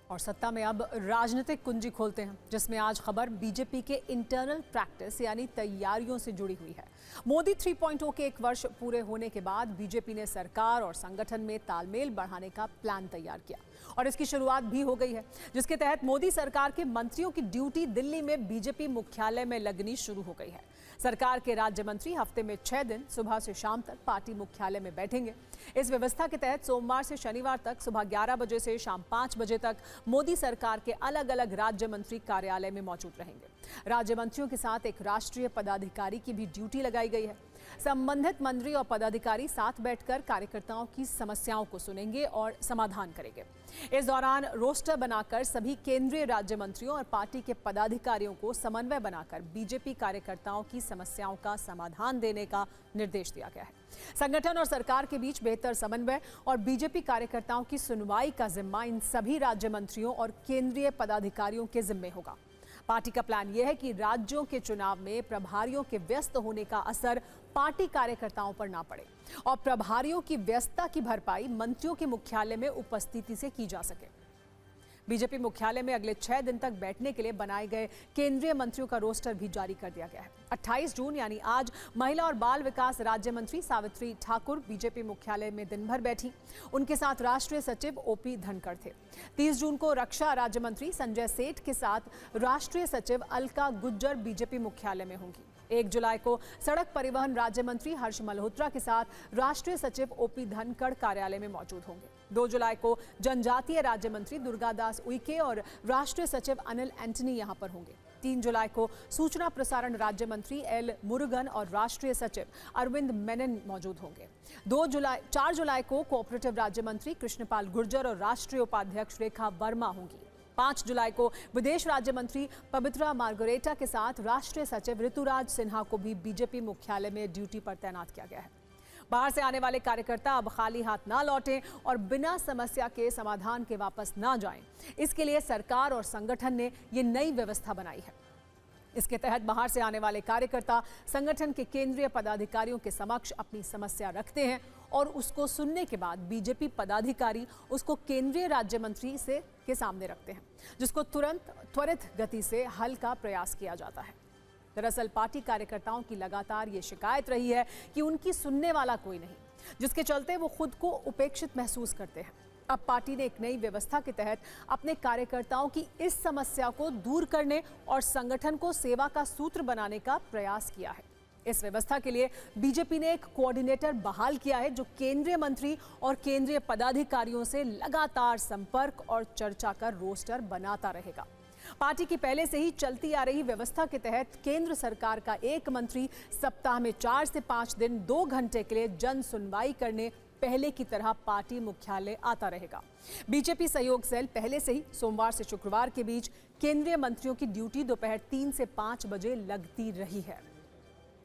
और सत्ता में अब राजनीतिक कुंजी खोलते हैं, जिसमें आज खबर बीजेपी के इंटरनल प्रैक्टिस यानी तैयारियों से जुड़ी हुई है। मोदी 3.0 के 1 वर्ष पूरे होने के बाद बीजेपी ने सरकार और संगठन में तालमेल बढ़ाने का प्लान तैयार किया और इसकी शुरुआत भी हो गई है, जिसके तहत मोदी सरकार के मंत्रियों की ड्यूटी दिल्ली में बीजेपी मुख्यालय में लगनी शुरू हो गई है। सरकार के राज्य मंत्री हफ्ते में 6 दिन सुबह से शाम तक पार्टी मुख्यालय में बैठेंगे। इस व्यवस्था के तहत सोमवार से शनिवार तक सुबह 11 बजे से शाम 5 बजे तक मोदी सरकार के अलग अलग राज्य मंत्री कार्यालय में मौजूद रहेंगे। राज्य मंत्रियों के साथ एक राष्ट्रीय पदाधिकारी की भी ड्यूटी लगाई गई है। संबंधित मंत्री और पदाधिकारी साथ बैठकर कार्यकर्ताओं की समस्याओं को सुनेंगे और समाधान करेंगे। इस दौरान रोस्टर बनाकर सभी केंद्रीय राज्य मंत्रियों और पार्टी के पदाधिकारियों को समन्वय बनाकर बीजेपी कार्यकर्ताओं की समस्याओं का समाधान देने का निर्देश दिया गया है। संगठन और सरकार के बीच बेहतर समन्वय और बीजेपी कार्यकर्ताओं की सुनवाई का जिम्मा इन सभी राज्य मंत्रियों और केंद्रीय पदाधिकारियों के जिम्मे होगा। पार्टी का प्लान यह है कि राज्यों के चुनाव में प्रभारियों के व्यस्त होने का असर पार्टी कार्यकर्ताओं पर ना पड़े और प्रभारियों की व्यस्तता की भरपाई मंत्रियों के मुख्यालय में उपस्थिति से की जा सके। बीजेपी मुख्यालय में अगले 6 दिन तक बैठने के लिए बनाए गए केंद्रीय मंत्रियों का रोस्टर भी जारी कर दिया गया है। 28 जून यानी आज महिला और बाल विकास राज्य मंत्री सावित्री ठाकुर बीजेपी मुख्यालय में दिन भर बैठी। उनके साथ राष्ट्रीय सचिव ओपी धनखड़ थे। 30 जून को रक्षा राज्य मंत्री संजय सेठ के साथ राष्ट्रीय सचिव अलका गुज्जर बीजेपी मुख्यालय में होंगी। 1 जुलाई को सड़क परिवहन राज्य मंत्री हर्ष मल्होत्रा के साथ राष्ट्रीय सचिव ओपी धनखड़ कार्यालय में मौजूद होंगे। 2 जुलाई को जनजातीय राज्य मंत्री दुर्गादास उइके और राष्ट्रीय सचिव अनिल एंटनी यहां पर होंगे। 3 जुलाई को सूचना प्रसारण राज्य मंत्री एल मुरुगन और राष्ट्रीय सचिव अरविंद मेनन मौजूद होंगे। 4 जुलाई को कोऑपरेटिव राज्य मंत्री कृष्णपाल गुर्जर और राष्ट्रीय उपाध्यक्ष रेखा वर्मा होंगी। 5 जुलाई को विदेश राज्य मंत्री पवित्रा मार्गरेटा के साथ राष्ट्रीय सचिव ऋतुराज सिन्हा को भी बीजेपी मुख्यालय में ड्यूटी पर तैनात किया गया है। बाहर से आने वाले कार्यकर्ता अब खाली हाथ ना लौटें और बिना समस्या के समाधान के वापस ना जाएं। इसके लिए सरकार और संगठन ने ये नई व्यवस्था बनाई है। इसके तहत बाहर से आने वाले कार्यकर्ता संगठन के केंद्रीय पदाधिकारियों के समक्ष अपनी समस्या रखते हैं और उसको सुनने के बाद बीजेपी पदाधिकारी उसको केंद्रीय राज्य मंत्री के सामने रखते हैं, जिसको तुरंत त्वरित गति से हल का प्रयास किया जाता है। दरअसल पार्टी कार्यकर्ताओं की लगातार ये शिकायत रही है कि उनकी सुनने वाला कोई नहीं, जिसके चलते वो खुद को उपेक्षित महसूस करते हैं। अब पार्टी ने एक नई व्यवस्था के तहत अपने कार्यकर्ताओं की इस समस्या को दूर करने और संगठन को सेवा का सूत्र बनाने का प्रयास किया है। इस व्यवस्था के लिए बीजेपी ने एक कोऑर्डिनेटर बहाल किया है, जो केंद्रीय मंत्री और केंद्रीय पदाधिकारियों से लगातार संपर्क और चर्चा कर रोस्टर बनाता रहेगा। पार्टी की पहले से ही चलती आ रही व्यवस्था के तहत केंद्र सरकार का एक मंत्री सप्ताह में 4 से 5 दिन 2 घंटे के लिए जन सुनवाई करने पहले की तरह पार्टी मुख्यालय आता रहेगा। बीजेपी सहयोग सेल पहले से ही सोमवार से शुक्रवार के बीच केंद्रीय मंत्रियों की ड्यूटी दोपहर 3 से 5 बजे लगती रही है।